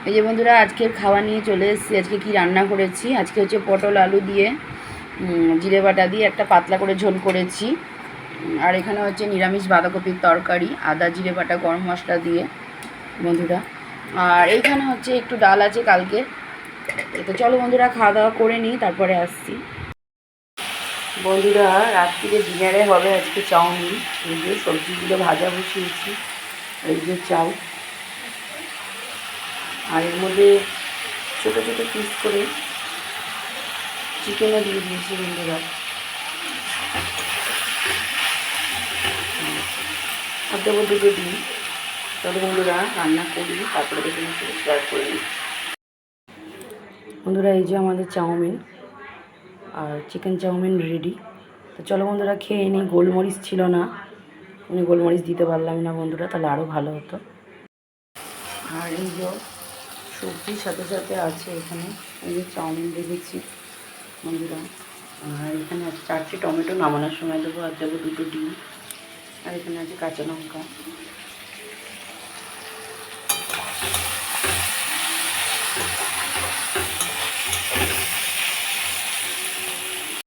এই যে বন্ধুরা আজকে খাওয়া নিয়ে চলে এসেছি। আজকে কি রান্না করেছি, আজকে হচ্ছে পটল আলু দিয়ে জিরে বাটা দিয়ে একটা পাতলা করে ঝোল করেছি। আর এখানে হচ্ছে নিরামিষ বাঁধাকপির তরকারি, আদা জিরে বাটা গরম মশলা দিয়ে বন্ধুরা। আর এইখানে হচ্ছে একটু ডাল আছে কালকে। তো চলো বন্ধুরা খাওয়া দাওয়া করে নিই, তারপরে আসছি। বন্ধুরা রাত্রিরে ডিনারে হবে আজকে চাউমিন। এই যে সবজিগুলো ভাজা বসিয়েছি, এই যে চাউ, আর এর মধ্যে ছোটো ছোটো পিস করে চিকেনও দিয়ে দিয়েছি বন্ধুরা। মধ্যে মধ্যে যে দিই। চলো বন্ধুরা রান্না করি, তারপরে দেখে শেয়ার করে নিই। বন্ধুরা এই যে আমাদের চাউমিন আর চিকেন চাউমিন রেডি। তো চলো বন্ধুরা খেয়ে নিই। গোলমরিচ ছিল না, আমি গোলমরিচ দিতে পারলাম না বন্ধুরা, তাহলে আরও ভালো হতো। আর এই যে সবজির সাথে সাথে আছে এখানে এই যে চাউমিন রেখেছি বন্ধুরা। আর এখানে আছে 4টে টমেটো, নামানোর সময় দেবো। আর দেবো 2টো ডিম। আর এখানে আছে কাঁচা লঙ্কা।